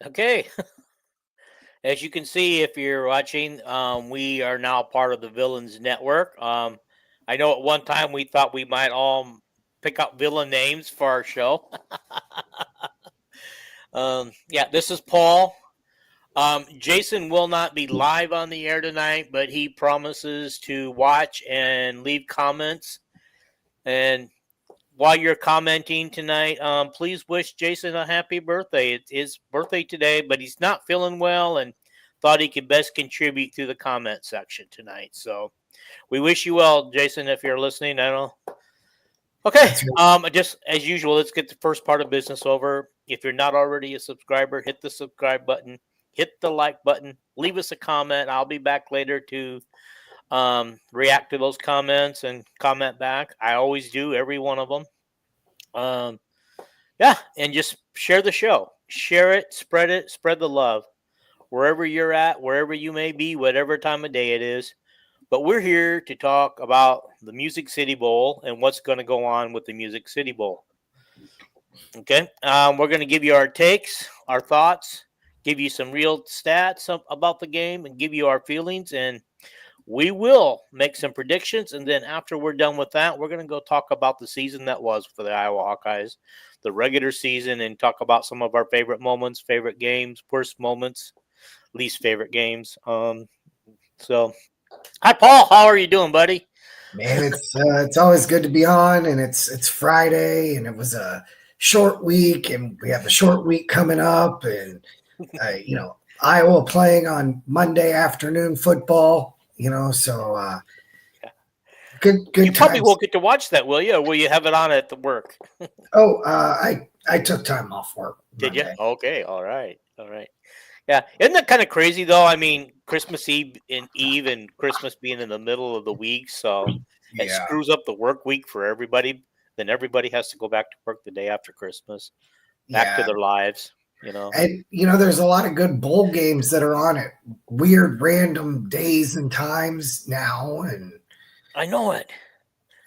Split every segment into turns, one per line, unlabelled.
Okay. As you can see, if you're watching, we are now part of the Villains Network. I know at one time we thought we might all pick up villain names for our show. Yeah, this is Paul. Jason will not be live on the air tonight, but he promises to watch and leave comments. And while you're commenting tonight, please wish Jason a happy birthday. It's his birthday today, but he's not feeling well and thought he could best contribute through the comment section tonight. So we wish you well, Jason, if you're listening. I don't know. Okay.
That's right.
Just as usual, let's get the first part of business over. If you're not already a subscriber, hit the subscribe button, hit the like button, leave us a comment. I'll be back later to react to those comments and comment back. I always do, every one of them. Yeah, and just share the show. Share it, spread the love. Wherever you're at, wherever you may be, whatever time of day it is. But we're here to talk about the Music City Bowl and what's going to go on with the Music City Bowl. Okay, we're going to give you our takes, our thoughts, give you some real stats about the game, and give you our feelings. And we will make some predictions. And then after we're done with that, we're going to go talk about the season that was for the Iowa Hawkeyes, the regular season, and talk about some of our favorite moments, favorite games, worst moments, least favorite games. So, hi, Paul. How are you doing, buddy?
Man, it's always good to be on, and it's Friday, and it was a short week, and we have a short week coming up, and Iowa playing on Monday afternoon football, so
You
good
probably
times.
won't get to watch that, will you? Or will you have it on at the work?
Oh, I took time off work
Did you?
Monday.
Okay. All right. All right. Yeah. Isn't that kind of crazy, though? I mean, Christmas Eve and Christmas being in the middle of the week. So it
Yeah,
screws up the work week for everybody. Then everybody has to go back to work the day after Christmas, back to
yeah,
their lives.
and there's a lot of good bowl games that are on at weird, random days and times now, and
I know it.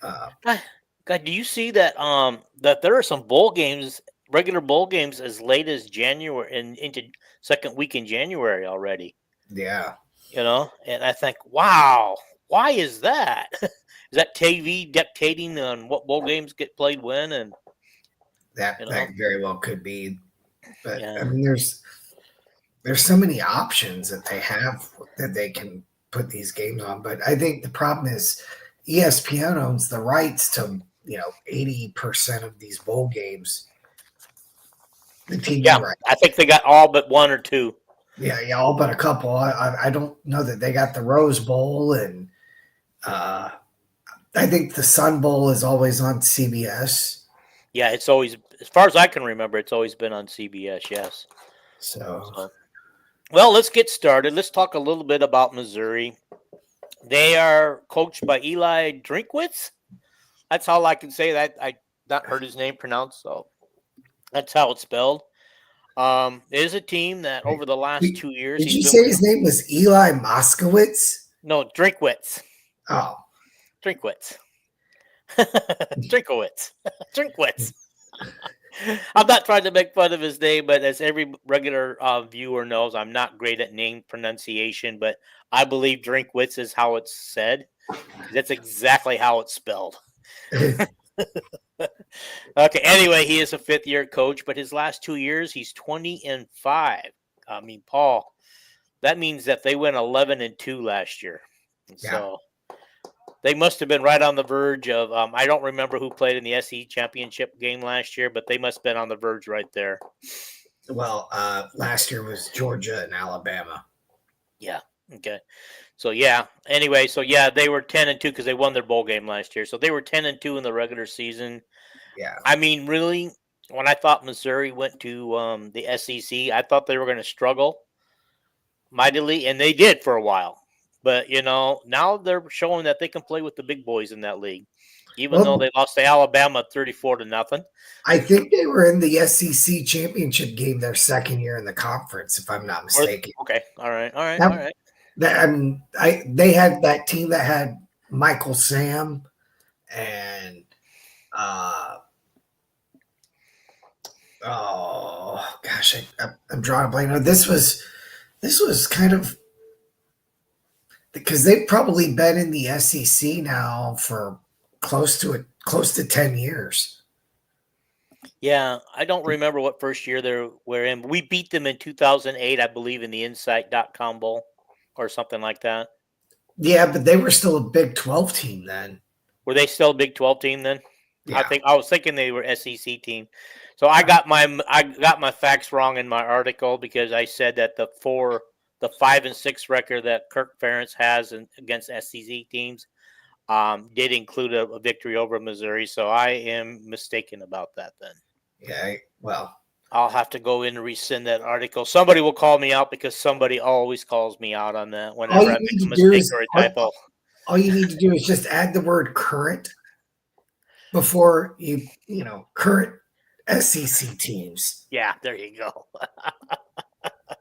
uh,
God, God, do you see that there are some bowl games, regular bowl games, as late as January and into second week in January already?
yeah.
And I think, wow, why is that? Is that TV dictating on what bowl games get played when? And
That
you
that
know,
very well could be, but
yeah,
I mean, there's so many options that they have that they can put these games on. But I think the problem is ESPN owns the rights to 80% of these bowl games, the TV
yeah, I
rights.
think they got all but one or two.
Yeah, all but a couple. I don't know that they got the Rose Bowl, and uh, I think the Sun Bowl is always on CBS.
Yeah, it's always, as far as I can remember, it's always been on CBS. Yes.
So
So, well, let's get started. Let's talk a little bit about Missouri. They are coached by Eli Drinkwitz. That's all I can say. That I not heard his name pronounced, so that's how it's spelled. It is a team that over the last
did
2 years
did
he's
you
been
say
with.
his name was Eli Moskowitz?
No, Drinkwitz,
Oh,
Drinkwitz, Drinkowitz, Drinkwitz. I'm not trying to make fun of his name, but as every regular viewer knows, I'm not great at name pronunciation. But I believe Drinkwitz is how it's said. That's exactly how it's spelled. Okay. Anyway, he is a fifth-year coach, but his last 2 years, he's 20-5. I mean, Paul, that means that they went 11-2 last year. And
yeah.
so they must have been right on the verge of. I don't remember who played in the SE championship game last year, but they must have been on the verge right there.
Well, last year was Georgia and Alabama.
Yeah. Okay. So yeah. Anyway, so yeah, they were 10-2 because they won their bowl game last year. So they were 10-2 in the regular season.
Yeah.
I mean, really, when I thought Missouri went to the SEC, I thought they were going to struggle mightily, and they did for a while. But now they're showing that they can play with the big boys in that league, even though
Well,
they lost to Alabama 34-0.
I think they were in the SEC championship game their second year in the conference, if I'm not mistaken.
Okay, all right, all right, all
That,
right.
I mean, they had that team that had Michael Sam and oh gosh, I'm drawing a blank. No, this was kind of because they've probably been in the SEC now for close to 10 years.
Yeah, I don't remember what first year they were in. We beat them in 2008, I believe, in the Insight.com Bowl or something like that.
Yeah, but they were still a Big 12 team then.
Were they still a Big 12 team then?
Yeah.
I was thinking they were SEC team. So I got my facts wrong in my article because I said that the 5-6 record that Kirk Ferentz has against SEC teams did include a victory over Missouri. So I am mistaken about that then.
Yeah, well,
I'll have to go in and rescind that article. Somebody will call me out because somebody always calls me out on that whenever I make a mistake or a typo.
All you need to do is just add the word current before current SEC teams.
Yeah, there you go.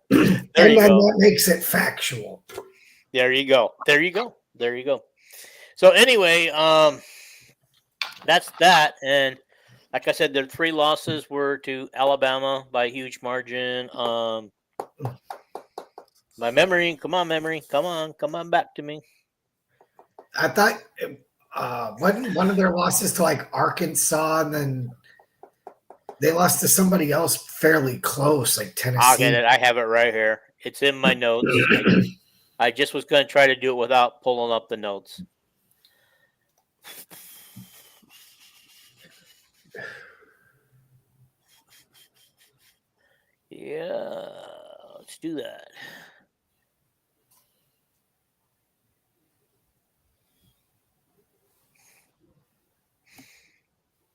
There you go. That makes it factual.
There you go. So anyway, that's that. And like I said, their 3 losses were to Alabama by a huge margin. My memory, come on, back to me.
I thought one of their losses to like Arkansas, and then they lost to somebody else fairly close, like Tennessee.
I'll get it. I have it right here. It's in my notes. I just was going to try to do it without pulling up the notes. Yeah, let's do that.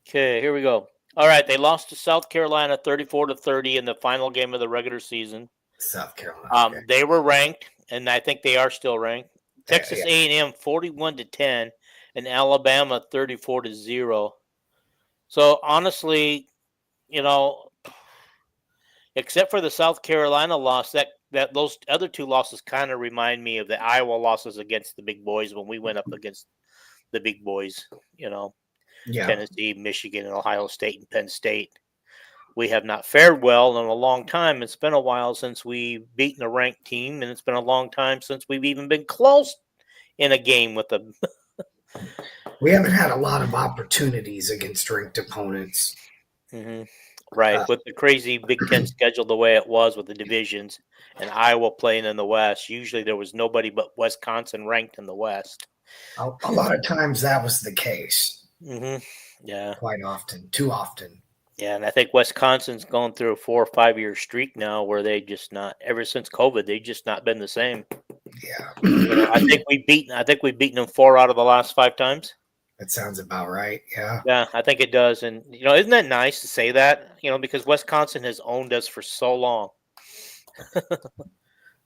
Okay, here we go. All right, they lost to South Carolina 34-30 in the final game of the regular season.
South Carolina. Okay.
They were ranked, and I think they are still ranked. Texas A&M 41-10, and Alabama 34-0. So honestly, except for the South Carolina loss, that those other 2 losses kind of remind me of the Iowa losses against the big boys when we went up against the big boys.
Yeah.
Tennessee, Michigan, and Ohio State and Penn State. We have not fared well in a long time. It's been a while since we've beaten a ranked team, and it's been a long time since we've even been close in a game with them.
We haven't had a lot of opportunities against ranked opponents.
Mm-hmm. Right. With the crazy Big Ten schedule the way it was with the divisions and Iowa playing in the West, usually there was nobody but Wisconsin ranked in the West.
A lot of times that was the case.
Mm-hmm. Yeah.
Quite often. Too often.
Yeah, and I think Wisconsin's going through a 4 or 5 year streak now where they just not, ever since COVID, they've just not been the same.
Yeah.
I think we've beaten them 4 out of the last 5 times.
That sounds about right. Yeah.
Yeah, I think it does. And, isn't that nice to say that? Because Wisconsin has owned us for so long.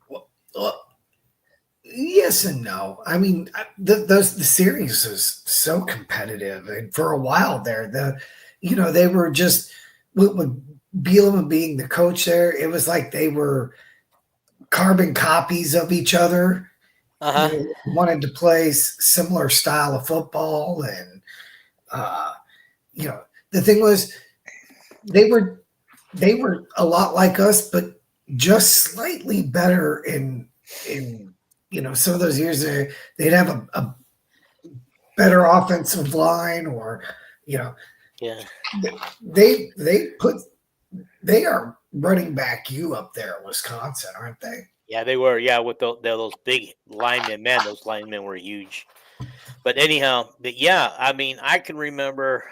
well, yes and no. I mean, the series was so competitive. And for a while there, they were just, with Bielema being the coach there, it was like they were carbon copies of each other.
Uh-huh.
Wanted to play similar style of football, and the thing was they were a lot like us, but just slightly better in some of those years. They'd have a better offensive line, or
yeah,
they are running back you up there at Wisconsin, aren't they?
Yeah, they were. Yeah, with those big linemen. Man, those linemen were huge. But anyhow, I mean, I can remember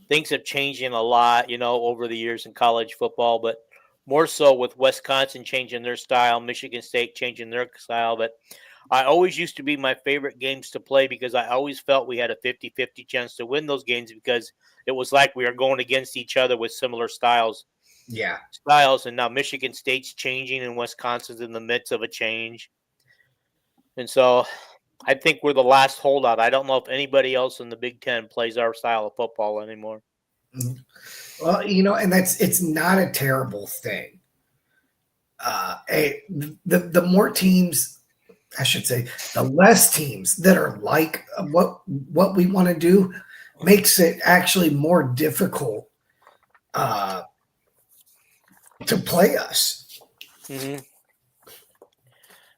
things have changed a lot, over the years in college football, but more so with Wisconsin changing their style, Michigan State changing their style. But I always used to be my favorite games to play because I always felt we had a 50-50 chance to win those games because it was like we were going against each other with similar styles.
Yeah.
Styles, and now Michigan State's changing and Wisconsin's in the midst of a change. And so I think we're the last holdout. I don't know if anybody else in the Big Ten plays our style of football anymore.
Well, and it's not a terrible thing. The more teams, I should say, the less teams that are like what we want to do makes it actually more difficult to play us.
Mm-hmm.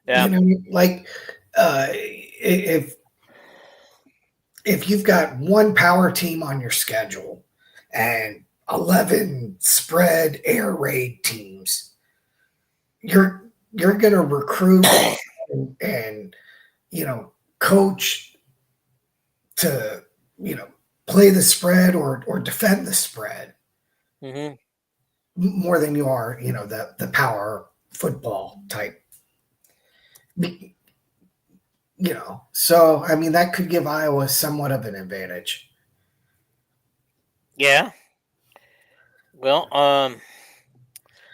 Yeah.
You know, like if you've got one power team on your schedule and 11 spread air raid teams, you're going to recruit and you know, coach to, you know, play the spread or defend the spread
Mm-hmm.
more than you are, you know, the power football type. You know, so I mean that could give Iowa somewhat of an advantage.
Yeah. Well,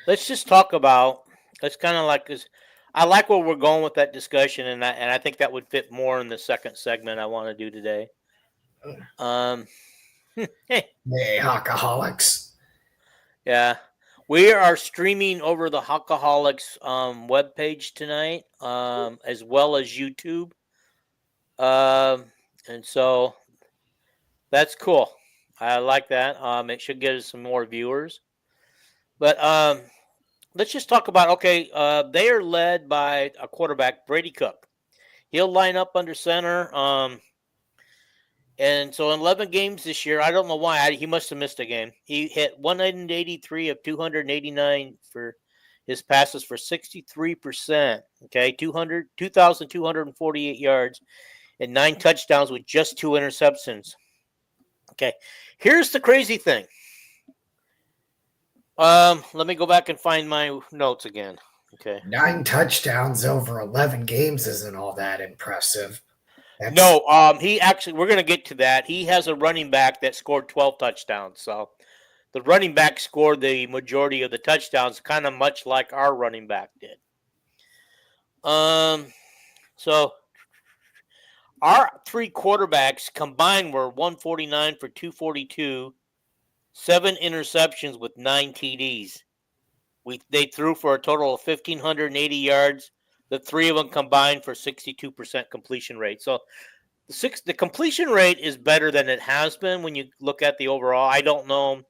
let's just talk about. Let's kind of like because I like where we're going with that discussion, and I think that would fit more in the second segment I want to do today. Hey,
Hey, Hockaholics.
yeah, we are streaming over the Hockaholics webpage tonight, as well as YouTube, and so that's cool. I like that. It should get us some more viewers, but let's just talk about okay. They are led by a quarterback, Brady Cook. He'll line up under center. And so in 11 games this year, I don't know why he must have missed a game. He hit 183 of 289 for his passes for 63%. Okay, 2,248 yards and 9 touchdowns with just 2 interceptions. Okay, here's the crazy thing. Let me go back and find my notes again. Okay.
9 touchdowns over 11 games isn't all that impressive.
No, he actually, we're going to get to that. He has a running back that scored 12 touchdowns. So the running back scored the majority of the touchdowns, kind of much like our running back did. So our 3 quarterbacks combined were 149 for 242, 7 interceptions with 9 TDs. They threw for a total of 1,580 yards. The 3 of them combined for 62% completion rate. So the completion rate is better than it has been when you look at the overall. I don't know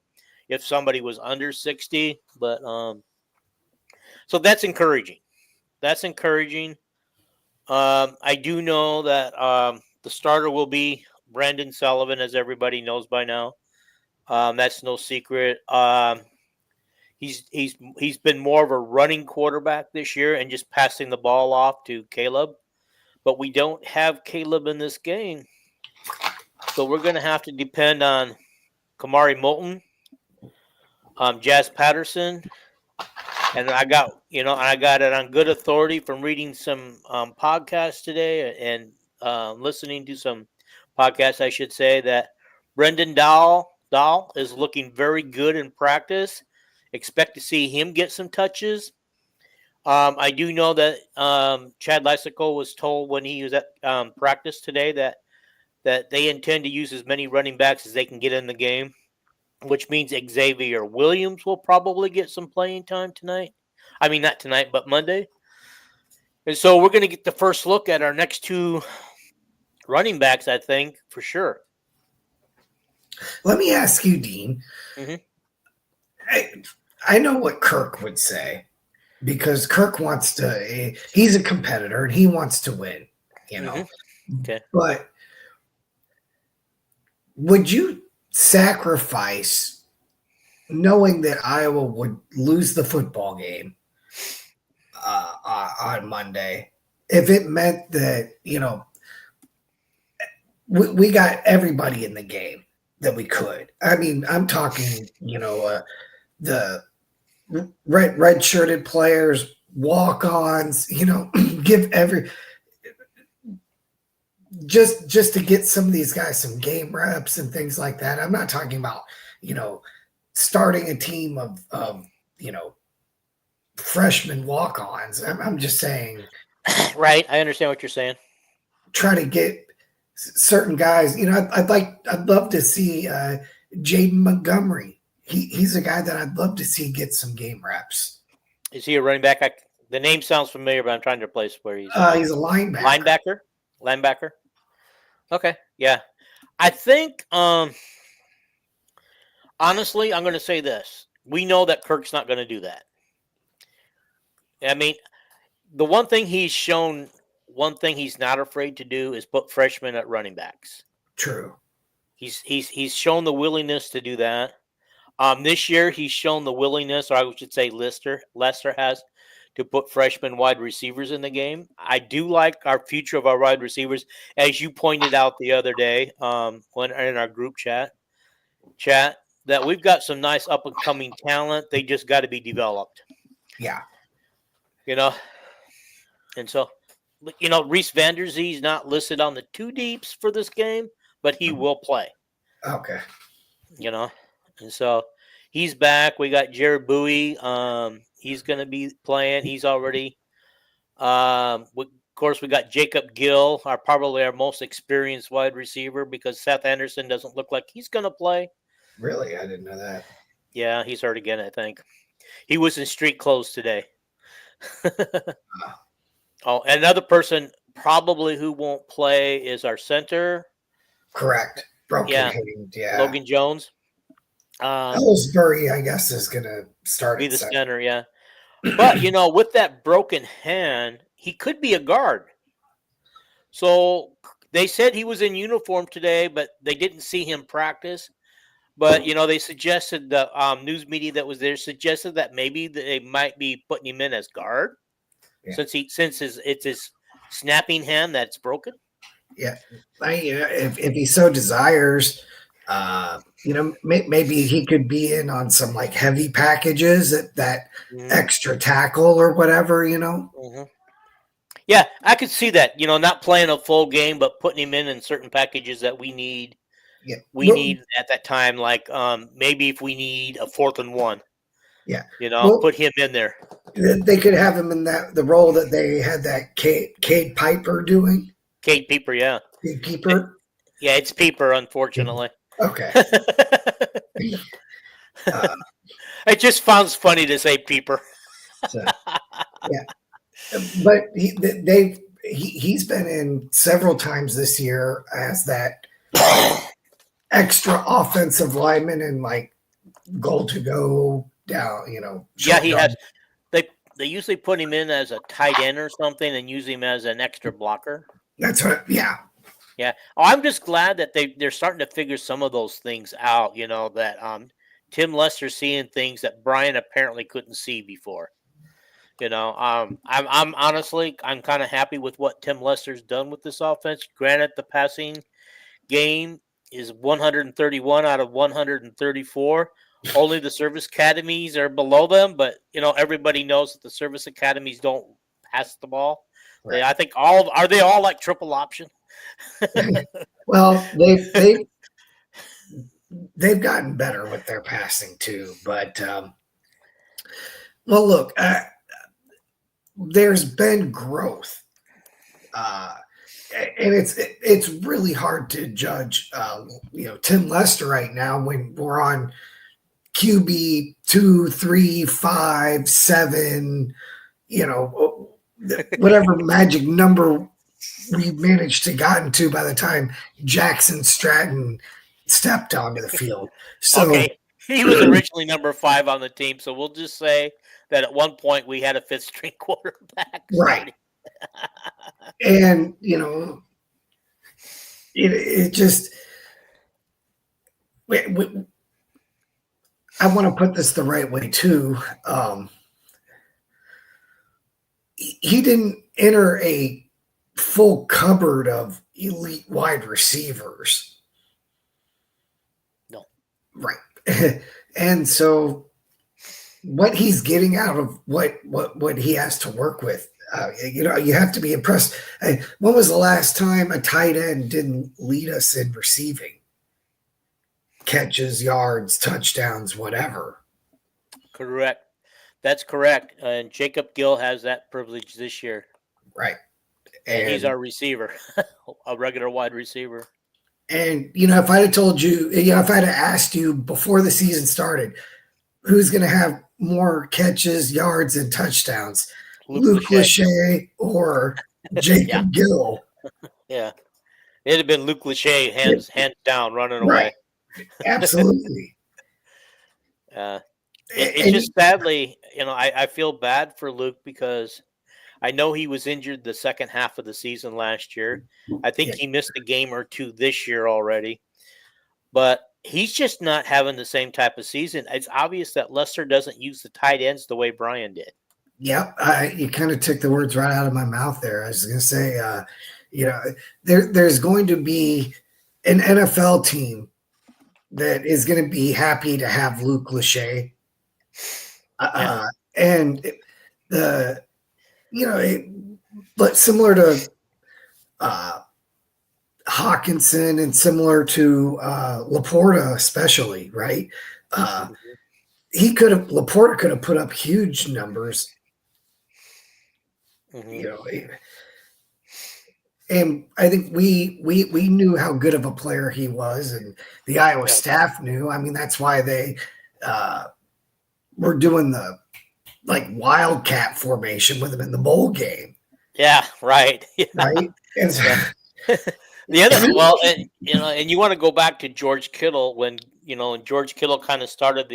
if somebody was under 60, but so that's encouraging. That's encouraging. I do know that the starter will be Brandon Sullivan, as everybody knows by now. That's no secret. He's been more of a running quarterback this year and just passing the ball off to Caleb. But we don't have Caleb in this game. So we're going to have to depend on Kamari Moulton, Jazz Patterson, and I got it on good authority from reading some podcasts today and listening to some podcasts, I should say, that Brendan Dahl is looking very good in practice. Expect to see him get some touches. I do know that Chad Lysico was told when he was at practice today that they intend to use as many running backs as they can get in the game, which means Xavier Williams will probably get some playing time tonight. I mean, not tonight, but Monday. And so we're going to get the first look at our next 2 running backs, I think, for sure.
Let me ask you, Dean.
Mm-hmm.
I know what Kirk would say because Kirk wants to, he's a competitor and he wants to win, you know.
Mm-hmm. Okay.
But would you sacrifice knowing that Iowa would lose the football game on Monday if it meant that, you know, we got everybody in the game that we could? I mean, I'm talking, you know, the red shirted players, walk-ons, you know, give just to get some of these guys some game reps and things like that. I'm not talking about, you know, starting a team of you know, freshman walk-ons. I'm just saying.
Right. I understand what you're saying.
Try to get certain guys, you know, I'd love to see Jaden Montgomery. He's a guy that I'd love to see get some game reps.
Is he a running back? The name sounds familiar, but I'm trying to place where he's.
He's a linebacker.
Linebacker. Okay, yeah. I think, honestly, I'm going to say this. We know that Kirk's not going to do that. I mean, the one thing he's shown, one thing he's not afraid to do is put freshmen at running backs.
True.
He's shown the willingness to do that. This year he's shown the willingness, or I should say Lester has, to put freshman wide receivers in the game. I do like our future of our wide receivers, as you pointed out the other day, when in our group chat, that we've got some nice up and coming talent. They just got to be developed.
Yeah.
And so, Reese Vanderzee's not listed on the two deeps for this game, but he will play.
Okay.
And so he's back. We got Jared Bowie. He's going to be playing. He's already. Of course, we got Jacob Gill, probably our most experienced wide receiver, because Seth Anderson doesn't look like he's going to play.
Really? I didn't know that.
Yeah, he's hurt again, I think. He was in street clothes today. Oh, another person probably who won't play is our center.
Correct. Broken hand, yeah.
Logan Jones.
Ellsbury, I guess, is going to start
be the center, yeah. But, with that broken hand, he could be a guard. So they said he was in uniform today, but they didn't see him practice. But, they suggested, the news media that was there suggested that maybe they might be putting him in as guard, since it's his snapping hand that's broken.
Yeah. If he so desires, maybe he could be in on some like heavy packages that extra tackle or whatever,
Mm-hmm. Yeah, I could see that, not playing a full game, but putting him in certain packages that we need.
Yeah.
Need at that time, like maybe if we need a 4th and 1.
Yeah.
Put him in there.
They could have him in the role that they had that Cade Piper doing.
Cade Pieper, yeah.
Cade Pieper?
Yeah, it's Pieper, unfortunately.
Okay.
It just sounds funny to say Pieper.
Yeah. But he's been in several times this year as that extra offensive lineman and like goal to go down,
Yeah, he has. They usually put him in as a tight end or something and use him as an extra blocker.
That's right. Yeah.
Yeah. Oh, I'm just glad that they're starting to figure some of those things out, that Tim Lester's seeing things that Brian apparently couldn't see before. I'm honestly, I'm kind of happy with what Tim Lester's done with this offense. Granted, the passing game is 131 out of 134. Only the service academies are below them, but everybody knows that the service academies don't pass the ball. Right. I think are they all like triple option?
Well, they've gotten better with their passing too, but well, look, there's been growth, and it's really hard to judge, Tim Lester right now when we're on QB 2, 3, 5, 7, whatever magic number we managed to gotten to by the time Jackson Stratton stepped onto the field. So
okay. He was originally number 5 on the team, so we'll just say that at one point we had a 5th string quarterback.
Right. And, it just I want to put this the right way too. He didn't enter a full cupboard of elite wide receivers.
No.
Right. And so what he's getting out of what he has to work with, you have to be impressed. When was the last time a tight end didn't lead us in receiving? Catches, yards, touchdowns, whatever.
Correct. That's correct. And Jacob Gill has that privilege this year.
Right.
And he's our receiver, a regular wide receiver.
And, if I'd have told you, if I'd have asked you before the season started, who's going to have more catches, yards, and touchdowns, Luke Lachey or Jacob Gill?
Yeah. It'd have been Luke Lachey, hands down, running away.
Right. Absolutely.
It's just sadly, I feel bad for Luke because I know he was injured the second half of the season last year. I think he missed a game or two this year already, but he's just not having the same type of season. It's obvious that Lester doesn't use the tight ends the way Brian did.
Yep, you kind of took the words right out of my mouth there. I was going to say, there's going to be an NFL team that is going to be happy to have Luke Lachey. And but similar to Hawkinson and similar to Laporta, especially, right? Laporta could have put up huge numbers, and I think we knew how good of a player he was, and the Iowa staff knew. I mean, that's why they were doing the wildcat formation with him in the bowl game.
Yeah, right.
Right. And so,
the other, and you want to go back to George Kittle when George Kittle kind of started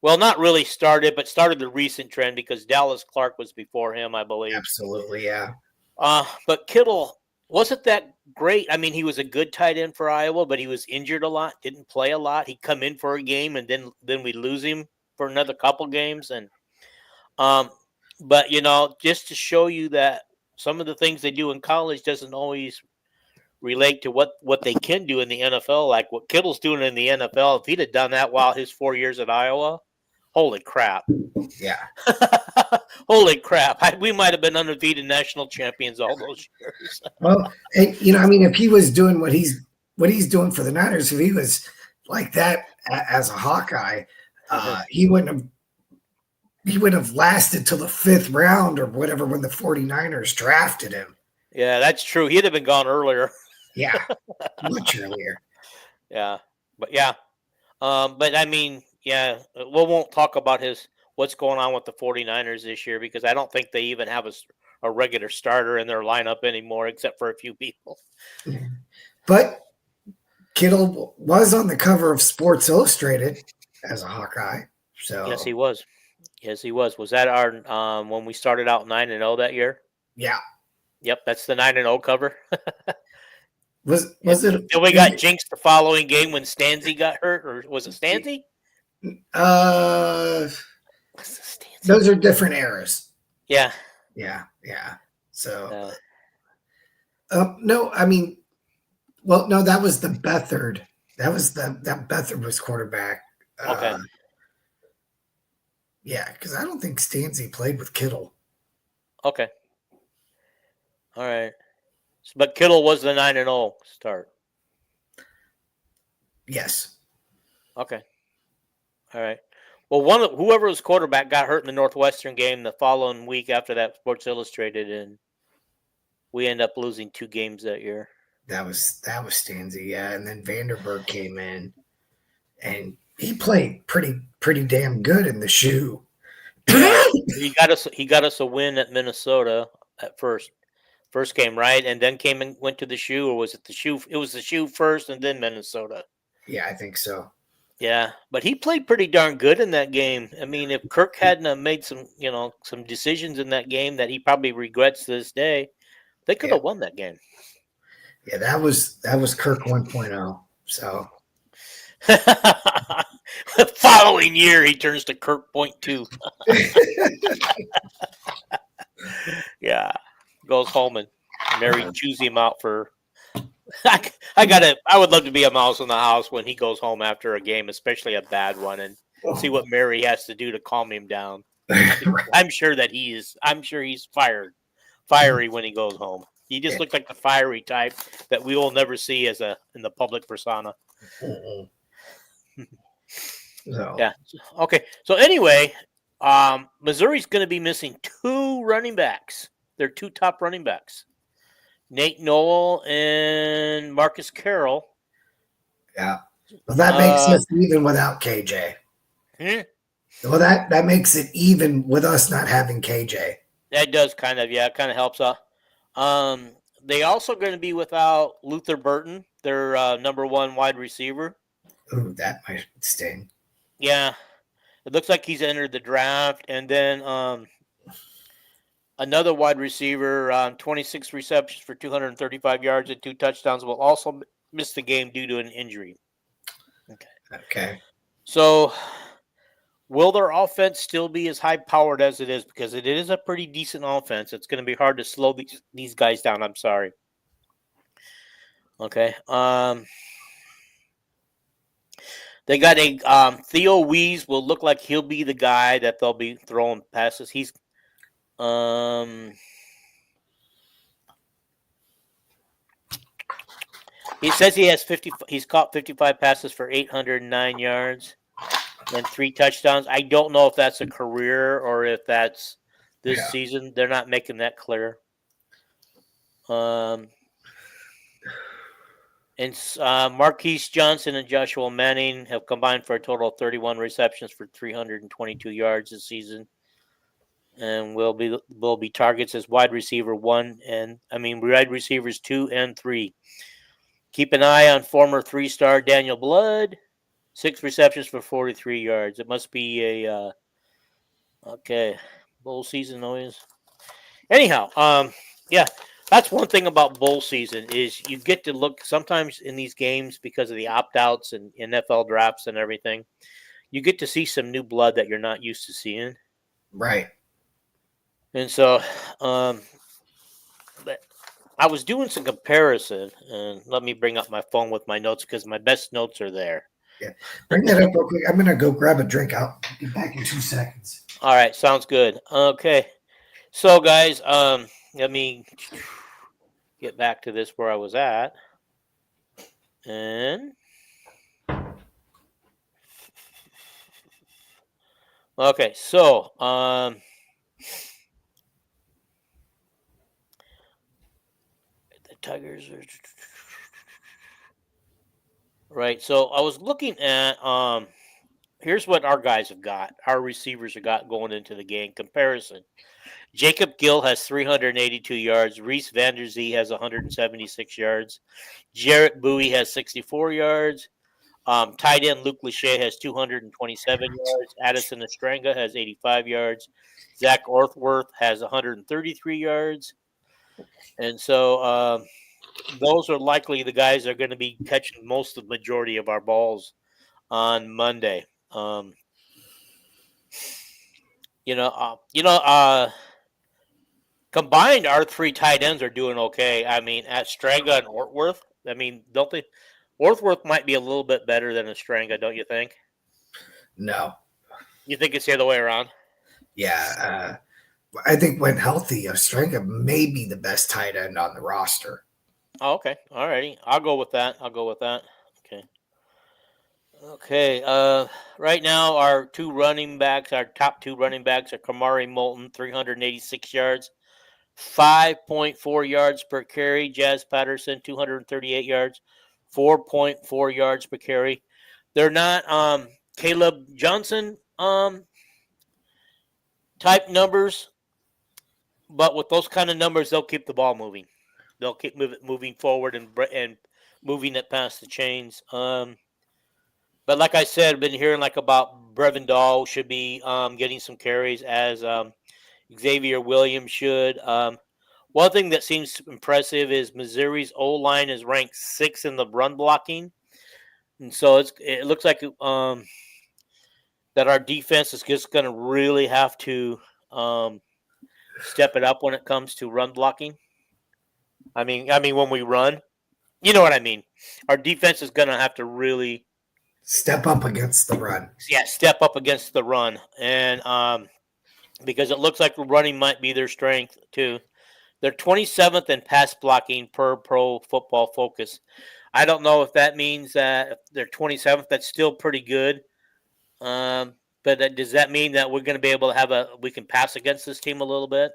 not really started, but started the recent trend because Dallas Clark was before him, I believe.
Absolutely, yeah.
But Kittle wasn't that great. I mean, he was a good tight end for Iowa, but he was injured a lot, didn't play a lot. He'd come in for a game, and then we'd lose him for another couple games. And but just to show you that some of the things they do in college doesn't always relate to what they can do in the NFL, like what Kittle's doing in the NFL. If he'd have done that while his 4 years at Iowa, holy crap.
Yeah.
Holy crap. We might have been undefeated national champions all those years.
Well, and, if he was doing what he's doing for the Niners, if he was like that as a Hawkeye, he wouldn't have lasted till the 5th round or whatever when the 49ers drafted him.
Yeah, that's true. He'd have been gone earlier.
Yeah, much earlier.
Yeah, but I mean, we won't talk about what's going on with the 49ers this year because I don't think they even have a regular starter in their lineup anymore except for a few people.
But Kittle was on the cover of Sports Illustrated as a Hawkeye. So
Yes, he was. Was that our when we started out 9-0 that year?
Yeah.
Yep, that's the 9-0 cover.
Was it?
And we got jinxed the following game when Stanzi got hurt, or was it Stanzi?
Those are different eras.
Yeah.
So, no, I mean, well, no, that was the Beathard. That Beathard was quarterback.
Okay.
Yeah, because I don't think Stanzi played with Kittle.
Okay. All right. But Kittle was the 9-0 start.
Yes.
Okay. All right. Well, whoever was quarterback got hurt in the Northwestern game the following week after that Sports Illustrated, and we end up losing 2 games that year.
That was Stanzi, yeah. And then Vanderberg came in, and he played pretty damn good in the shoe.
He got us a win at Minnesota at first game, right? And then went to the shoe, or was it the shoe? It was the shoe first, and then Minnesota.
Yeah, I think so.
Yeah, but he played pretty darn good in that game. I mean, if Kirk hadn't made some decisions in that game that he probably regrets to this day, they could have won that game.
Yeah, that was Kirk 1.0. So
the following year, he turns to Kirk 0.2. Yeah, goes home and Mary chews him out for. I would love to be a mouse in the house when he goes home after a game, especially a bad one, and see what Mary has to do to calm him down. I'm sure he's fiery when he goes home. He just looks like the fiery type that we will never see in the public persona.
So.
Yeah. Okay. So anyway, Missouri's going to be missing 2 running backs. Their 2 top running backs, Nate Noel and Marcus Carroll.
Yeah. Well, that makes us even without KJ. Well, that makes it even with us not having KJ.
That does kind of helps out. They also going to be without Luther Burton, their number 1 wide receiver.
Ooh, that might sting.
Yeah. It looks like he's entered the draft. And then another wide receiver, 26 receptions for 235 yards and 2 touchdowns, will also miss the game due to an injury.
Okay.
So, will their offense still be as high powered as it is? Because it is a pretty decent offense. It's going to be hard to slow these guys down. I'm sorry. Okay. They got a Theo Wees will look like he'll be the guy that they'll be throwing passes. He's he says he has 50. He's caught 55 passes for 809 yards and 3 touchdowns. I don't know if that's a career or if that's this season. They're not making that clear. And Marquise Johnson and Joshua Manning have combined for a total of 31 receptions for 322 yards this season, and will be targets as wide receiver 1 and wide receivers 2 and 3. Keep an eye on former 3-star Daniel Blood, 6 receptions for 43 yards. It must be a bowl season noise. Anyhow, yeah. That's one thing about bowl season is you get to look sometimes in these games because of the opt-outs and NFL drafts and everything. You get to see some new blood that you're not used to seeing.
Right.
And so I was doing some comparison, and let me bring up my phone with my notes because my best notes are there.
Yeah. Bring that up real quick. I'm going to go grab a drink. I'll be back in 2 seconds.
All right. Sounds good. Okay. So, guys, let me get back to this where I was at. And okay, so the Tigers are right. So I was looking at here's what our guys have got. Our receivers have got going into the game comparison. Jacob Gill has 382 yards. Reese Vanderzee has 176 yards. Jarrett Bowie has 64 yards. Tight end Luke Lachey has 227 yards. Addison Estranga has 85 yards. Zach Orthworth has 133 yards. And so those are likely the guys that are going to be catching most of the majority of our balls on Monday. Combined, our 3 tight ends are doing okay. I mean, at Estranga and Orthworth, don't they? Orthworth might be a little bit better than Estranga, don't you think?
No.
You think it's the other way around?
Yeah. I think when healthy, Estranga may be the best tight end on the roster.
Oh, okay. All righty. I'll go with that. Okay. Okay. Right now, our top 2 running backs are Kamari Moulton, 386 yards, 5.4 yards per carry. Jazz Patterson, 238 yards, 4.4 yards per carry. They're not Caleb Johnson type numbers, but with those kind of numbers, they'll keep the ball moving. They'll keep moving forward and moving it past the chains. But like I said, I've been hearing about Brevin Dahl should be getting some carries as Xavier Williams should. One thing that seems impressive is Missouri's O-line is ranked 6th in the run blocking. And so it looks like that our defense is just going to really have to step it up when it comes to run blocking. I mean, when we run, you know what I mean. Our defense is going to have to really
step up against the run.
Yeah, step up against the run, and because it looks like running might be their strength too. They're 27th in pass blocking per Pro Football Focus. I don't know if that means that if they're 27th. That's still pretty good. But does that mean that we're going to be able to we can pass against this team a little bit?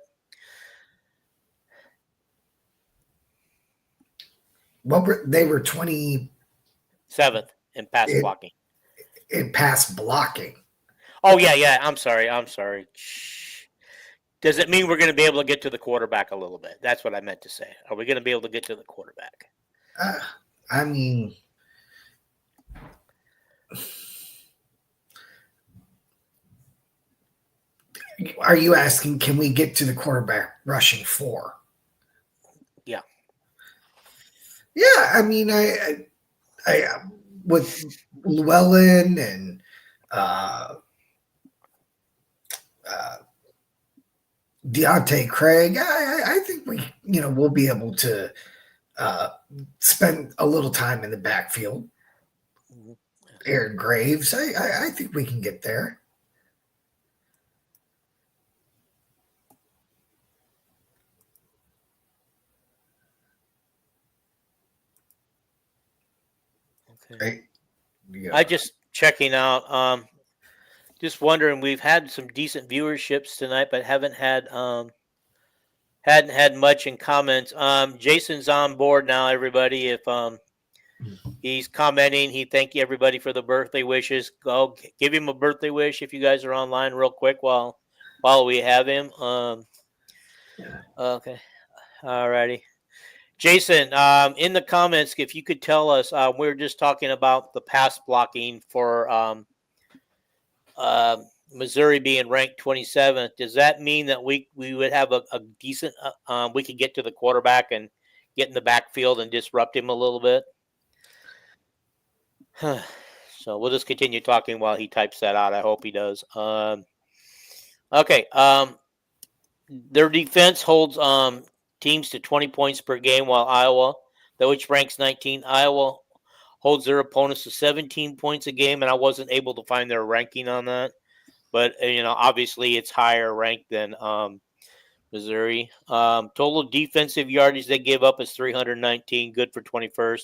They were 27th
in pass blocking.
In pass blocking.
Oh yeah. I'm sorry. Does it mean we're going to be able to get to the quarterback a little bit? That's what I meant to say. Are we going to be able to get to the quarterback?
I mean, Are you asking, can we get to the quarterback rushing 4?
Yeah.
Yeah, I mean, I with Llewellyn and Deontay Craig, I think we'll be able to spend a little time in the backfield. Aaron Graves, I think we can get there.
Okay.
Right? Yeah.
I just checking out. Just wondering. We've had some decent viewerships tonight, but hadn't had much in comments. Jason's on board now. Everybody, if he's commenting, he thank you everybody for the birthday wishes. Go give him a birthday wish if you guys are online, real quick while we have him. Okay, alrighty. Jason, in the comments, if you could tell us, we were just talking about the pass blocking for Missouri being ranked 27th. Does that mean that we would have a decent, we could get to the quarterback and get in the backfield and disrupt him a little bit? So we'll just continue talking while he types that out. I hope he does. Okay. Their defense holds teams to 20 points per game, while Iowa, which ranks 19, Iowa holds their opponents to 17 points a game, and I wasn't able to find their ranking on that. But, obviously it's higher ranked than Missouri. Total defensive yardage they give up is 319, good for 21st.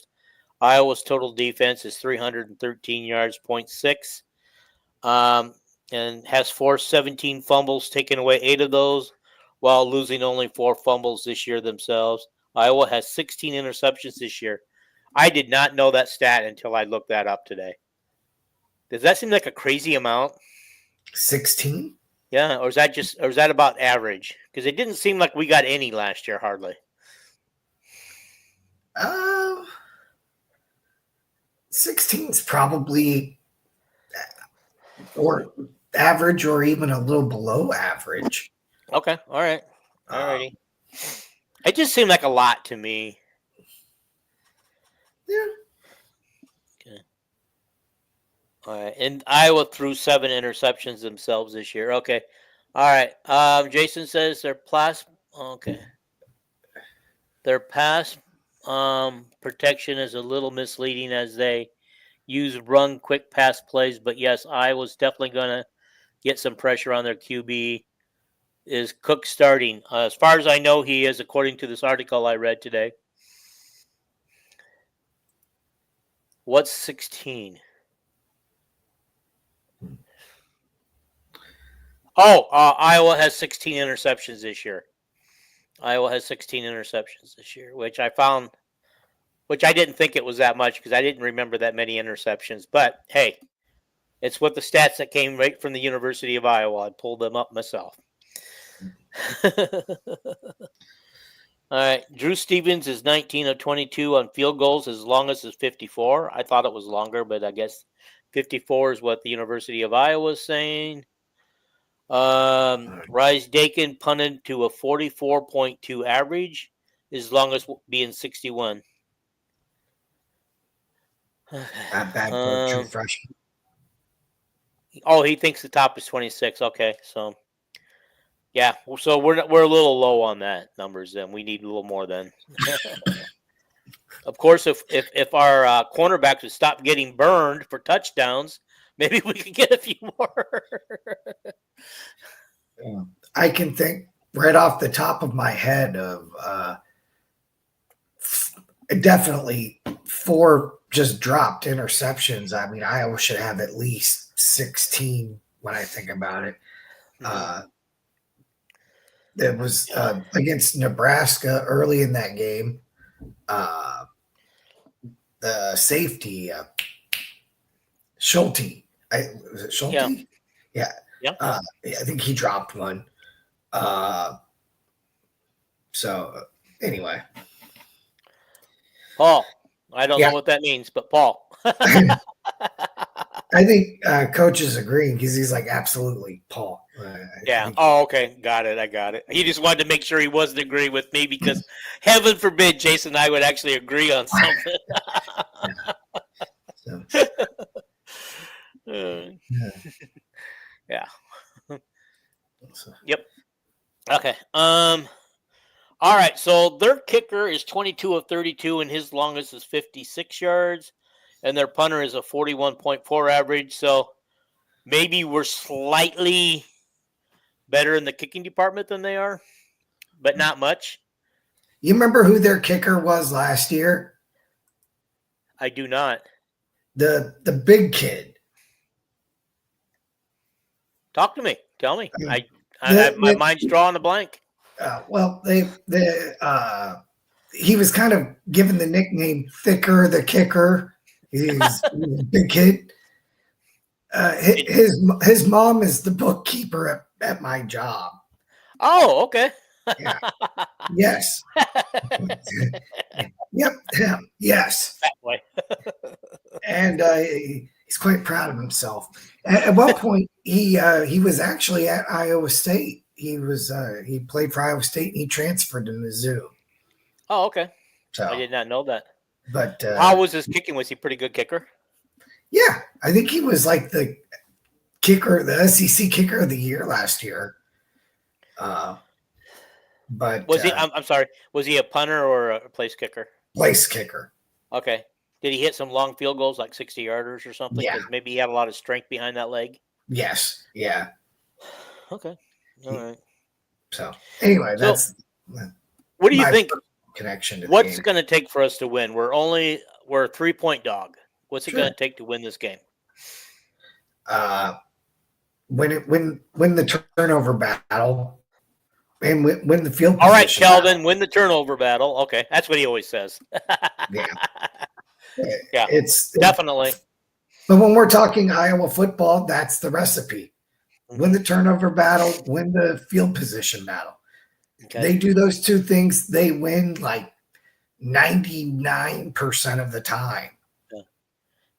Iowa's total defense is 313 yards, 0.6, and has forced 17 fumbles, taken away 8 of those, while losing only 4 fumbles this year themselves. Iowa has 16 interceptions this year. I did not know that stat until I looked that up today. Does that seem like a crazy amount?
16?
Yeah, or is that about average? Because it didn't seem like we got any last year, hardly.
16 is probably or average or even a little below average.
Okay, all right. Alrighty. It just seemed like a lot to me.
Yeah.
Okay. All right. And Iowa threw 7 interceptions themselves this year. Okay. All right. Jason says their pass protection is a little misleading as they use run quick pass plays, but yes, Iowa's definitely gonna get some pressure on their QB. Is Cook starting? As far as I know, he is, according to this article I read today. What's 16? Oh, Iowa has 16 interceptions this year. Iowa has 16 interceptions this year, which I didn't think it was that much because I didn't remember that many interceptions. But hey, it's what the stats that came right from the University of Iowa. I pulled them up myself. All right. Drew Stevens is 19 of 22 on field goals, as long as it's 54. I thought it was longer, but I guess 54 is what the University of Iowa is saying. Rise Dakin punted to a 44.2 average, as long as being 61.
Not bad for a true freshman.
Oh, he thinks the top is 26. Okay, so yeah, so we're a little low on that numbers. Then we need a little more. Then, of course, if our cornerbacks would stop getting burned for touchdowns, maybe we could get a few more.
I can think right off the top of my head of definitely 4 just dropped interceptions. I mean, Iowa should have at least 16 when I think about it. It was against Nebraska early in that game. The safety, Schulte. Was it Schulte? Yeah. I think he dropped one. So anyway.
Paul. I don't know what that means, but Paul.
I think coach is agreeing because he's like, absolutely, Paul.
Yeah.
think
Oh, okay. Got it. I got it. He just wanted to make sure he wasn't agreeing with me because heaven forbid Jason and I would actually agree on something.
so.
Uh,
Yeah.
yeah.
So,
Yep. Okay. All right. So their kicker is 22 of 32, and his longest is 56 yards, and their punter is a 41.4 average. So maybe we're slightly better in the kicking department than they are, but not much.
you remember who their kicker was last year?
I do not.
The big kid.
Talk to me. Tell me. My
The,
mind's drawing a blank.
well, he was kind of given the nickname Thicker the Kicker. He's a big kid. His mom is the bookkeeper at my job.
Oh, okay.
Yeah. Yes. Yep. Him. Yes.
That way.
And he's quite proud of himself. At one point, he was actually at Iowa State. He played for Iowa State and he transferred to Mizzou.
Oh, okay.
So,
I did not know that.
but
How was his kicking? Was he a pretty good kicker?
yeah, I think he was like the kicker, the SEC kicker of the year last year. But
Was he? I'm sorry. Was he a punter or a place kicker?
place kicker.
Okay. Did he hit some long field goals, like 60 yarders or something?
Yeah.
Because maybe he had a lot of strength behind that leg.
Yes. Yeah.
Okay. All right.
So anyway,
So,
that's
what do you
my
think?
connection to the
What's
game.
going to take for us to win? We're a 3-point dog. What's it
Sure.
going to take to win this game?
When the turnover battle and when the field.
All right,
position
Kelvin,
battle,
win the turnover battle. Okay, that's what he always says.
yeah,
Yeah,
it's
definitely.
But when we're talking Iowa football, that's the recipe.
Mm-hmm.
Win the turnover battle, win the field position battle.
Okay.
They do those two things, they win like 99% of the time.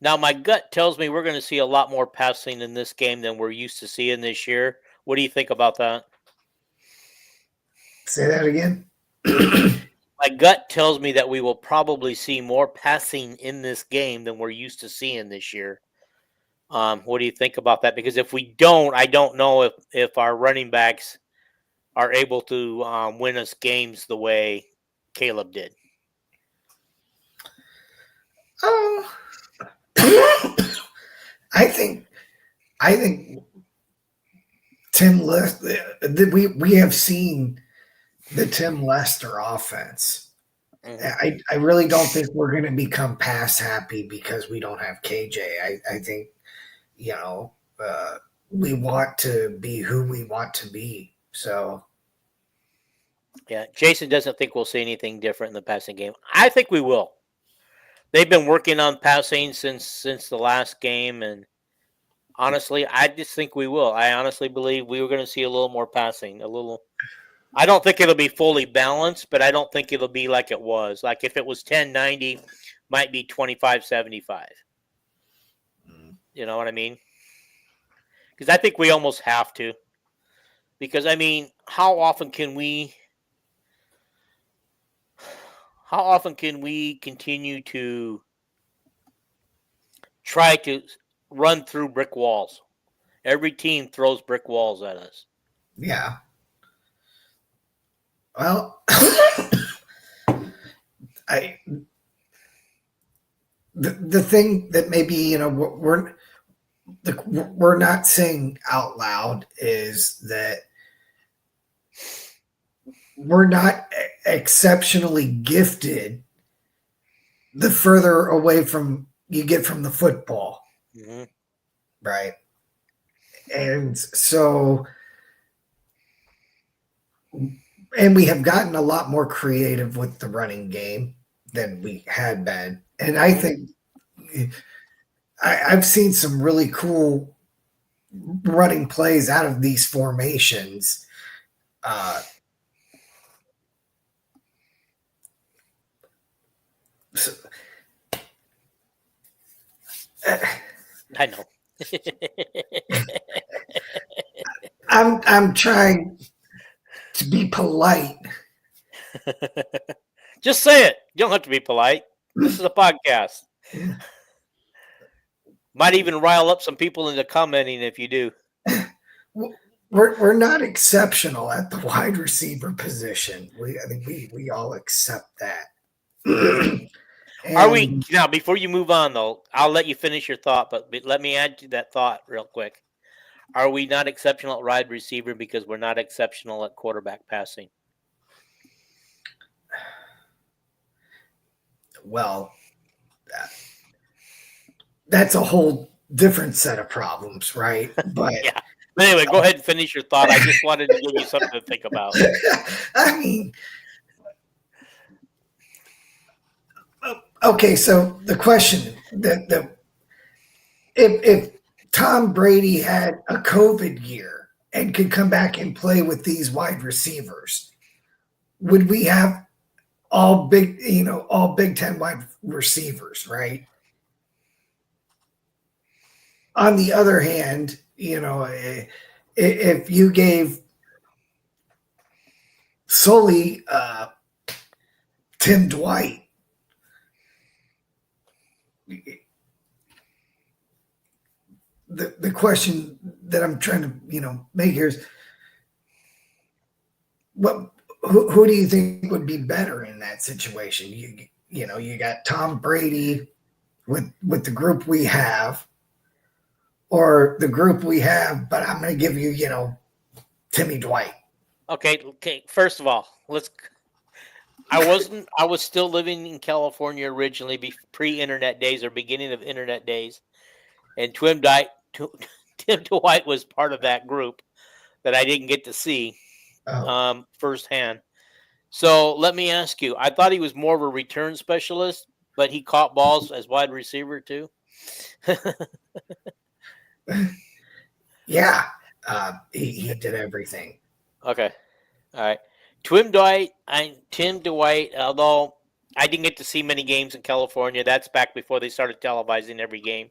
Now, my gut tells me we're going to see a lot more passing in this game than we're used to seeing this year. What do you think about that?
Say that again.
My gut tells me that we will probably see more passing in this game than we're used to seeing this year. What do you think about that? Because if we don't, I don't know if our running backs are able to win us games the way Caleb did.
Oh, I think Tim Lester. We have seen the Tim Lester offense.
Mm-hmm.
I really don't think we're going to become pass happy because we don't have KJ. I think we want to be who we want to be. So
Yeah, Jason doesn't think we'll see anything different in the passing game. I think we will. They've been working on passing since the last game, and honestly, I just think we will. I honestly believe we were going to see a little more passing, a little. I don't think it'll be fully balanced, but I don't think it'll be like it was. Like if it was 10-90, might be 25-75. You know what I mean? Because I think we almost have to. Because, I mean, how often can we continue to try to run through brick walls? Every team throws brick walls at us.
yeah. Well, the thing that maybe we're not saying out loud is that we're not exceptionally gifted the further away from you get from the football.
Mm-hmm.
Right. And so, and we have gotten a lot more creative with the running game than we had been. And I think I've seen some really cool running plays out of these formations.
I know.
I'm trying to be polite.
Just say it. You don't have to be polite. This is a podcast. Might even rile up some people into commenting if you do.
We're not exceptional at the wide receiver position. I think we all accept that.
Are we now? Before you move on, though, I'll let you finish your thought, but let me add to that thought real quick. Are we not exceptional at wide receiver because we're not exceptional at quarterback passing?
Well, that's a whole different set of problems, right? But
yeah. But anyway, go ahead and finish your thought. I just wanted to give you something to think about.
I mean, okay. So the question that if Tom Brady had a COVID year and could come back and play with these wide receivers, would we have all Big Ten wide receivers, right? On the other hand, if you gave solely Tim Dwight, the question that I'm trying to make here is, who do you think would be better in that situation? You got Tom Brady with the group we have, or the group we have, but I'm going to give you Timmy Dwight.
Okay. First of all, I was still living in California originally, pre-internet days or beginning of internet days, and Tim Dwight was part of that group that I didn't get to see firsthand. So let me ask you, I thought he was more of a return specialist, but he caught balls as wide receiver too.
Yeah, he did everything.
Okay, all right. Tim Dwight, although I didn't get to see many games in California, that's back before they started televising every game.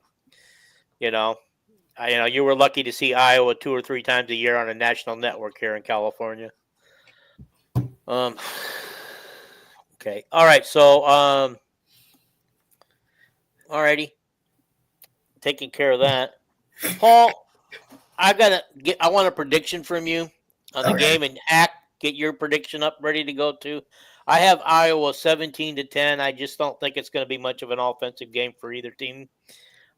You were lucky to see Iowa 2 or 3 times a year on a national network here in California. Okay, all right. So, alrighty, taking care of that. Paul, I want a prediction from you on the game, and get your prediction up, ready to go too. I have Iowa 17-10. I just don't think it's going to be much of an offensive game for either team.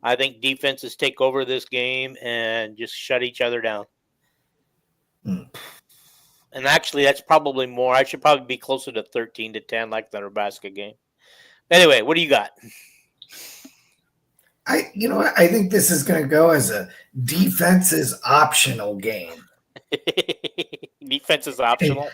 I think defenses take over this game and just shut each other down. And actually, that's probably more. I should probably be closer to 13-10, like the Nebraska game. Anyway, what do you got?
I think this is going to go as a defense is optional game.
Defense is optional.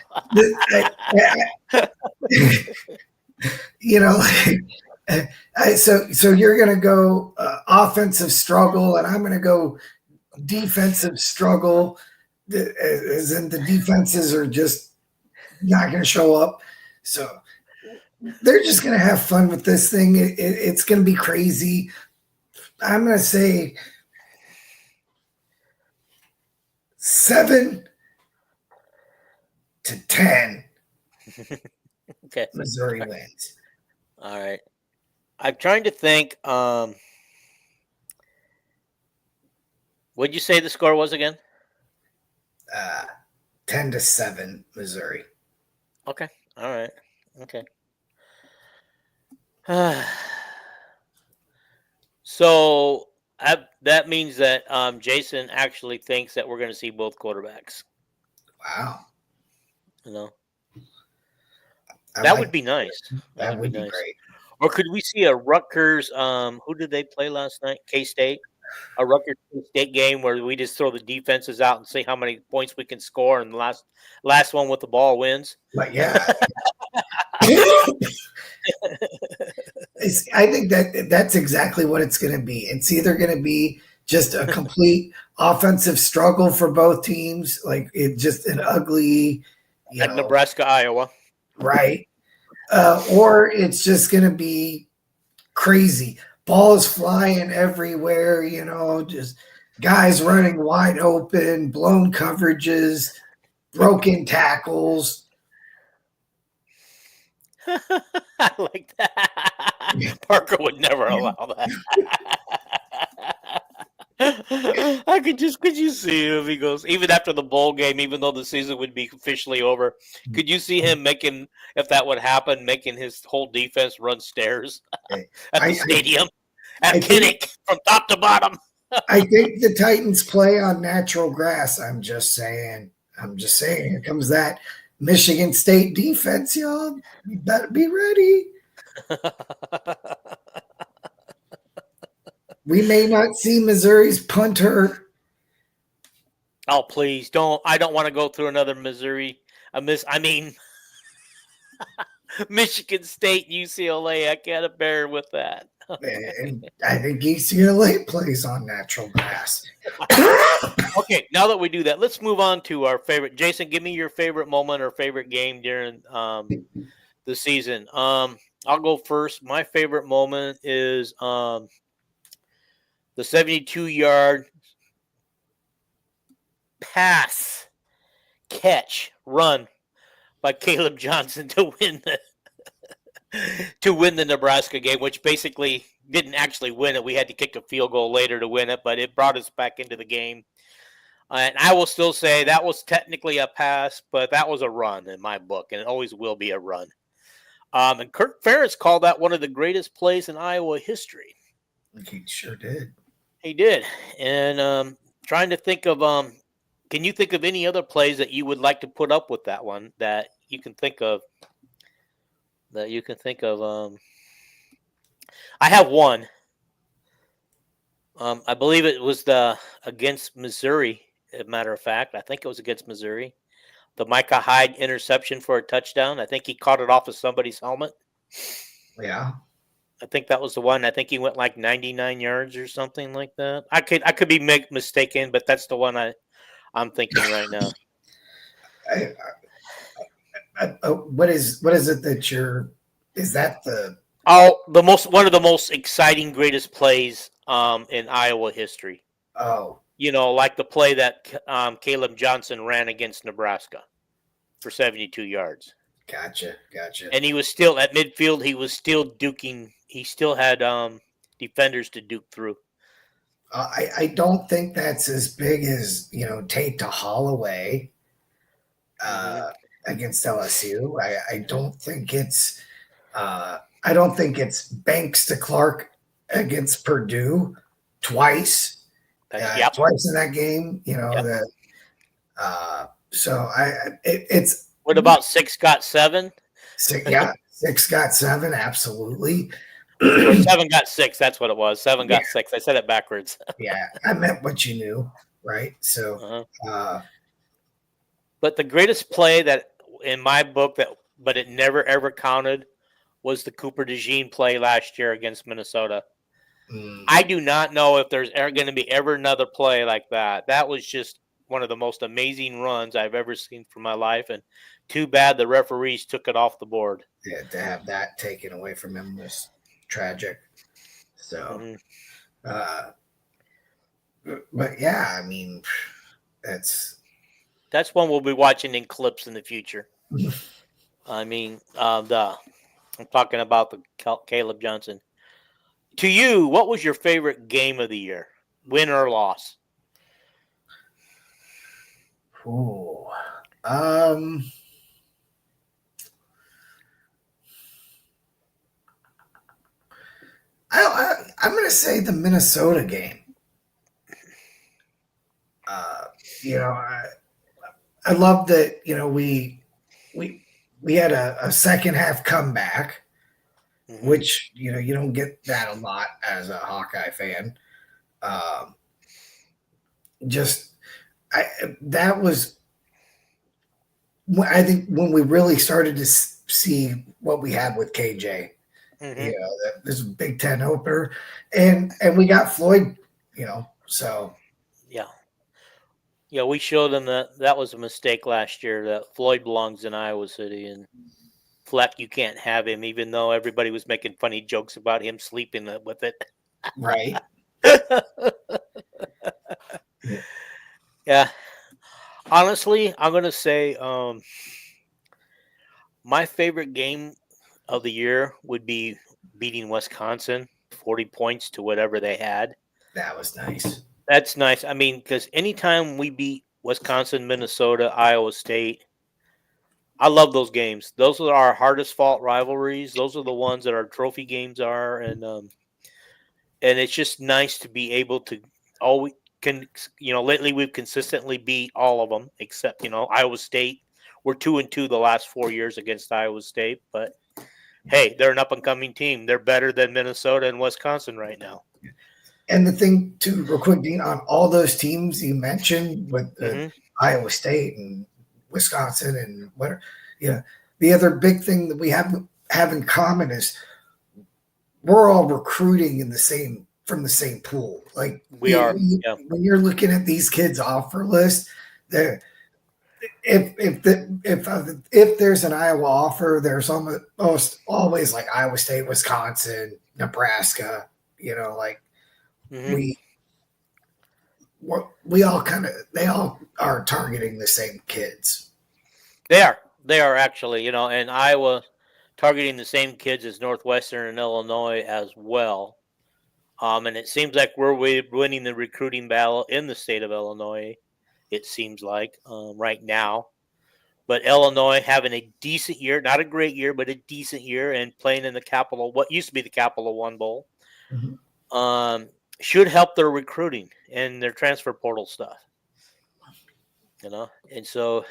So you're going to go offensive struggle, and I'm going to go defensive struggle, as in the defenses are just not going to show up. So they're just going to have fun with this thing. It's going to be crazy. I'm going to say 7-10.
Okay.
Missouri wins.
All right. I'm trying to think. What'd you say the score was again?
10-7, Missouri.
Okay. All right. Okay. So that means that Jason actually thinks that we're going to see both quarterbacks.
Wow.
That would be nice.
That would be nice. Great.
Or could we see a Rutgers? Who did they play last night? K-State. A Rutgers State game where we just throw the defenses out and see how many points we can score, and the last one with the ball wins.
But yeah. I think that's exactly what it's going to be. It's either going to be just a complete offensive struggle for both teams, like it just an ugly,
Nebraska, Iowa,
right? Or it's just going to be crazy. Balls flying everywhere, just guys running wide open, blown coverages, broken tackles.
I like that. Parker would never allow that. Could you see him? He goes, even after the bowl game, even though the season would be officially over, could you see him making, if that would happen, making his whole defense run stairs at the stadium at Kinnick from top to bottom?
I think the Titans play on natural grass. I'm just saying. Here comes that Michigan State defense, y'all. You better be ready. We may not see Missouri's punter.
Oh, please don't. I don't want to go through another Missouri. Michigan State, UCLA. I can't bear with that.
And I think UCLA plays on natural grass.
Okay, now that we do that, let's move on to our favorite. Jason, give me your favorite moment or favorite game during the season. I'll go first. My favorite moment is the 72-yard pass, catch, run by Caleb Johnson to win the Nebraska game, which basically didn't actually win it. We had to kick a field goal later to win it, but it brought us back into the game. And I will still say that was technically a pass, but that was a run in my book, and it always will be a run. And Kirk Ferentz called that one of the greatest plays in Iowa history.
He sure did.
He did. And trying to think of can you think of any other plays that you would like to put up with that one that you can think of? I have one. I believe it was against Missouri. As a matter of fact, I think it was against Missouri. The Micah Hyde interception for a touchdown. I think he caught it off of somebody's helmet.
Yeah.
I think that was the one. I think he went like 99 yards or something like that. I could be mistaken, but that's the one I'm thinking right now.
What is it that you're? Is that the?
One of the most exciting, greatest plays in Iowa history.
Oh,
like the play that Caleb Johnson ran against Nebraska for 72 yards.
Gotcha.
And he was still at midfield. He was still duking. He still had defenders to duke through.
I don't think that's as big as Tate to Holloway against LSU. I don't think it's. I don't think it's Banks to Clark against Purdue twice. Twice in that game. It's.
What about 6 got 7?
6 got 7. Absolutely.
Or 7 got 6. That's what it was. 7 got 6. I said it backwards.
Yeah, I meant what you knew, right? So,
but the greatest play that in my book but it never ever counted was the Cooper DeJean play last year against Minnesota. I do not know if there's ever going to be another play like that. That was just one of the most amazing runs I've ever seen from my life, and too bad the referees took it off the board.
Yeah, to have that taken away from him was tragic. So, but yeah, I mean, that's
one we'll be watching in clips in the future. I mean, I'm talking about the Caleb Johnson. To you, what was your favorite game of the year, win or loss?
Ooh, I'm going to say the Minnesota game. I love that. We had a second half comeback, which you don't get that a lot as a Hawkeye fan. That was, I think, when we really started to see what we had with KJ. This is a Big Ten opener, and we got Floyd. So
we showed them that was a mistake last year. That Floyd belongs in Iowa City, and Fleck, you can't have him, even though everybody was making funny jokes about him sleeping with it.
Right. Yeah.
Yeah. Honestly, I'm gonna say my favorite game of the year would be beating Wisconsin 40 points to whatever they had.
That was nice.
That's nice. I mean, because anytime we beat Wisconsin, Minnesota, Iowa State, I love those games. Those are our hardest fought rivalries. Those are the ones that our trophy games are, and it's just nice to be able to always can lately we've consistently beat all of them except Iowa State. We're 2-2 the last 4 years against Iowa State, but hey, they're an up and coming team. They're better than Minnesota and Wisconsin right now.
And the thing too, real quick, Dean, on all those teams you mentioned with
Hmm.
Iowa State and Wisconsin and whatever, the other big thing that we have in common is we're all recruiting from the same pool. Like
We are, yeah.
when you're looking at these kids' offer list, they're if there's an Iowa offer, there's almost always like Iowa State, Wisconsin, Nebraska. Like
Hmm.
we we all they all are targeting the same kids.
They are actually, and Iowa targeting the same kids as Northwestern and Illinois as well. And it seems like we're winning the recruiting battle in the state of Illinois. It seems like right now. But Illinois having a decent year, not a great year, but a decent year, and playing in what used to be the Capital One Bowl,
Mm-hmm.
should help their recruiting and their transfer portal stuff. And so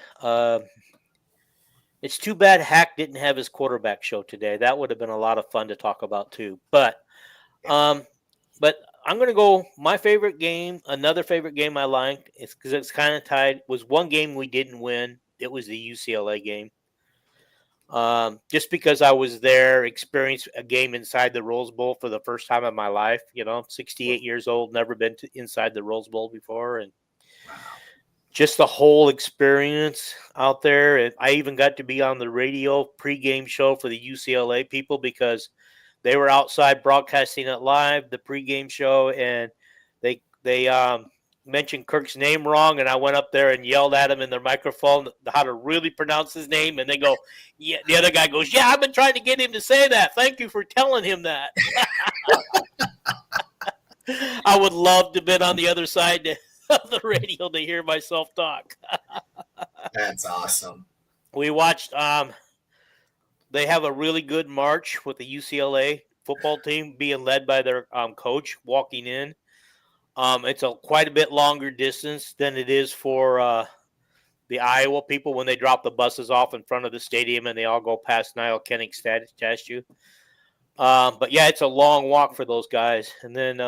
it's too bad Hack didn't have his quarterback show today. That would have been a lot of fun to talk about too. But I'm going to go my favorite game. Another favorite game I liked is because it's kind of tied. Was one game we didn't win. It was the UCLA game. Just because I was there, experienced a game inside the Rose Bowl for the first time in my life. 68 years old, never been inside the Rose Bowl before, and just the whole experience out there. And I even got to be on the radio pregame show for the UCLA people because they were outside broadcasting it live, the pregame show, and they mentioned Kirk's name wrong, and I went up there and yelled at him in their microphone how to really pronounce his name, and they go, yeah. The other guy goes, yeah, I've been trying to get him to say that. Thank you for telling him that. I would love to have been on the other side of the radio to hear myself talk.
That's awesome.
We watched. They have a really good march with the UCLA football team being led by their coach walking in. It's quite a bit longer distance than it is for the Iowa people when they drop the buses off in front of the stadium and they all go past Niall Kennick statue. But yeah, it's a long walk for those guys. And then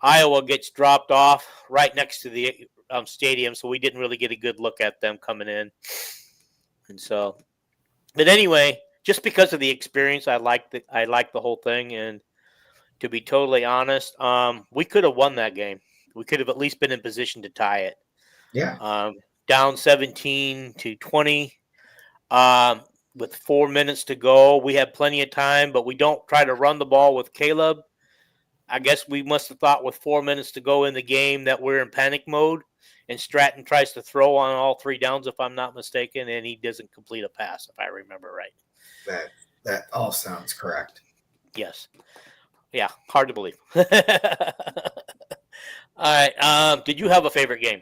Iowa gets dropped off right next to the stadium, so we didn't really get a good look at them coming in. And so, but anyway, just because of the experience, I like the whole thing. And to be totally honest, we could have won that game. We could have at least been in position to tie it.
Yeah.
Down 17-20 with 4 minutes to go. We had plenty of time, but we don't try to run the ball with Caleb. I guess we must have thought with 4 minutes to go in the game that we're in panic mode, and Stratton tries to throw on all 3 downs, if I'm not mistaken, and he doesn't complete a pass, if I remember right.
That all sounds correct.
Yes. Yeah, hard to believe. All right. Did you have a favorite game?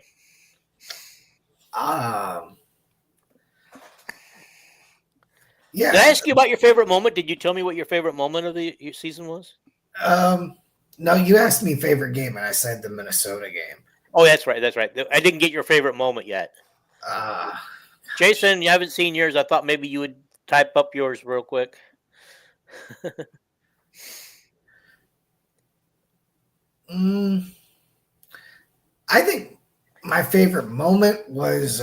Yeah.
Did I ask you about your favorite moment? Did you tell me what your favorite moment of your season was?
No, you asked me favorite game, and I said the Minnesota game.
Oh, that's right. That's right. I didn't get your favorite moment yet. Jason, you haven't seen yours. I thought maybe you would type up yours real quick.
I think my favorite moment was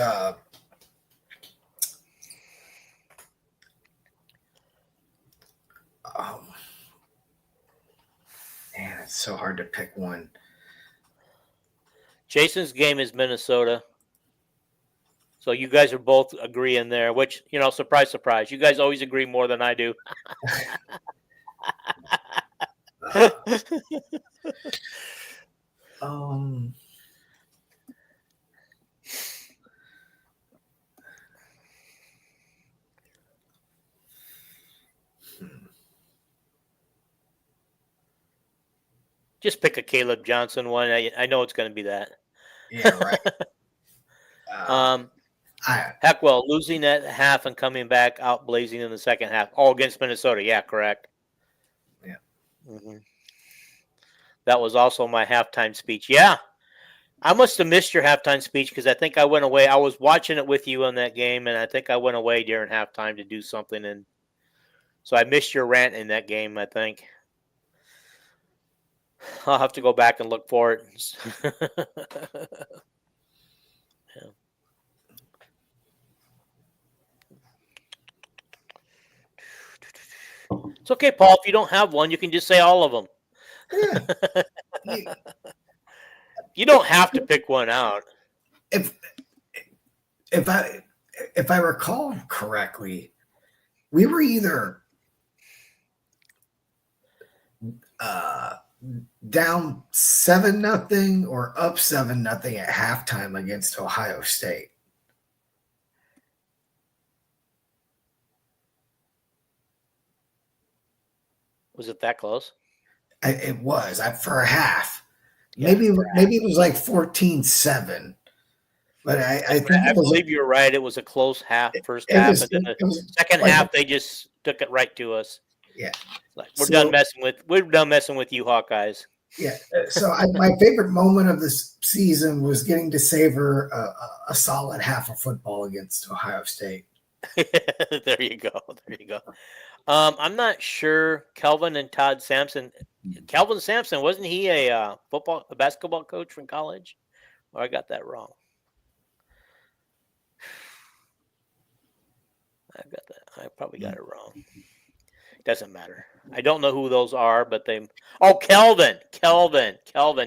man, it's so hard to pick one.
Jason's game is Minnesota. So you guys are both agreeing there, which, surprise, surprise. You guys always agree more than I do. Just pick a Caleb Johnson one. I know it's going to be that.
Yeah, right.
Heck, well, losing at half and coming back out blazing in the second half. Oh, against Minnesota. Yeah, correct.
Yeah.
Mm-hmm. That was also my halftime speech. Yeah. I must have missed your halftime speech because I think I went away. I was watching it with you on that game, and I think I went away during halftime to do something. And so I missed your rant in that game, I think. I'll have to go back and look for it. Yeah. It's okay, Paul. If you don't have one, you can just say all of them.
Yeah.
You don't have to pick one out.
If I recall correctly, we were either down 7-0 or up 7-0 at halftime against Ohio State.
Was it that close?
It was for a half.
Yeah,
maybe it was like 14-7. But I think
I believe you're right. It was a close first half, and then the second half they just took it right to us.
Yeah,
like we're done messing with you, Hawkeyes.
Yeah. So my favorite moment of this season was getting to savor a solid half of football against Ohio State.
There you go. I'm not sure. Kelvin and Todd Sampson. Kelvin Sampson, wasn't he a basketball coach from college? Or I got that wrong. I probably got it wrong. Doesn't matter. I don't know who those are, but they. Oh, Kelvin,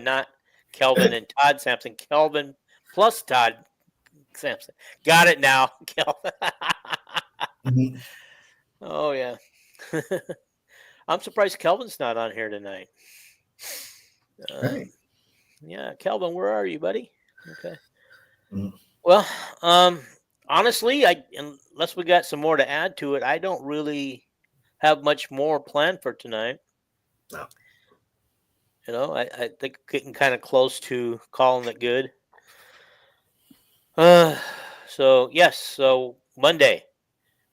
not Kelvin and Todd Sampson. Kelvin plus Todd Sampson. Got it now, Kelvin.
Mm-hmm.
Oh yeah. I'm surprised Kelvin's not on here tonight.
Right.
Yeah, Kelvin, where are you, buddy? Okay.
Mm-hmm.
Well, honestly, unless we got some more to add to it, I don't really have much more planned for tonight.
No.
You know, I think getting kind of close to calling it good. So Monday, in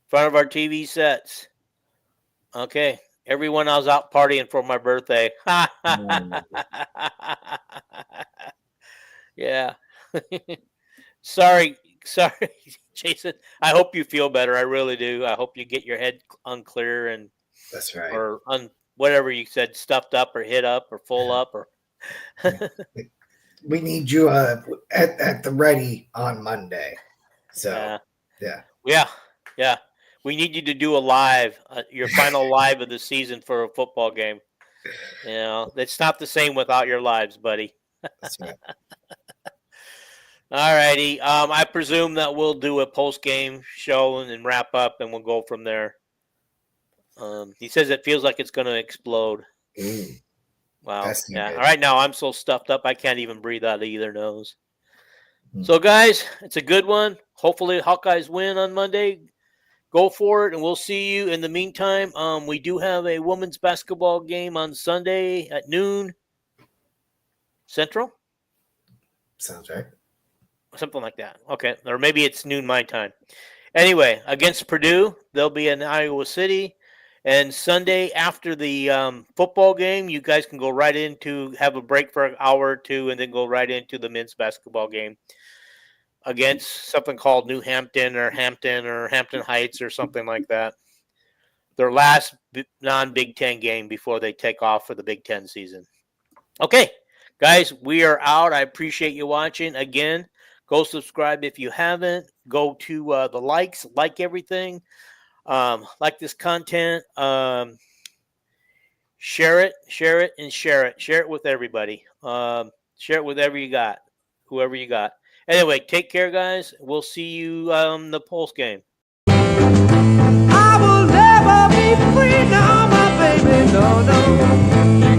front of our TV sets. Okay, everyone, I was out partying for my birthday. Yeah. Sorry, Jason. I hope you feel better. I really do. I hope you get your head unclear and
that's right,
or whatever you said, stuffed up or hit up or full up or.
We need you at the ready on Monday. So
yeah. We need you to do a live, your final live of the season for a football game. You know, it's not the same without your lives, buddy.
That's right.
All righty. I presume that we'll do a post-game show and then wrap up, and we'll go from there. He says it feels like it's going to explode. Wow. Yeah. All right. Now I'm so stuffed up I can't even breathe out of either nose. So, guys, it's a good one. Hopefully, Hawkeyes win on Monday. Go for it, and we'll see you. In the meantime, we do have a women's basketball game on Sunday at noon Central.
Sounds right.
Something like that. Okay. Or maybe it's noon my time. Anyway, against Purdue, they'll be in Iowa City. And Sunday after the football game, you guys can go right into, have a break for an hour or two, and then go right into the men's basketball game against something called New Hampton or Hampton Heights or something like that. Their last non-Big Ten game before they take off for the Big Ten season. Okay, guys, we are out. I appreciate you watching. Again, go subscribe if you haven't. Go to the likes, like everything. Like this content. Share it. Share it with everybody. Share it with whoever you got. Anyway, take care, guys. We'll see you on the Pulse game.
I will never be free now, my baby. No.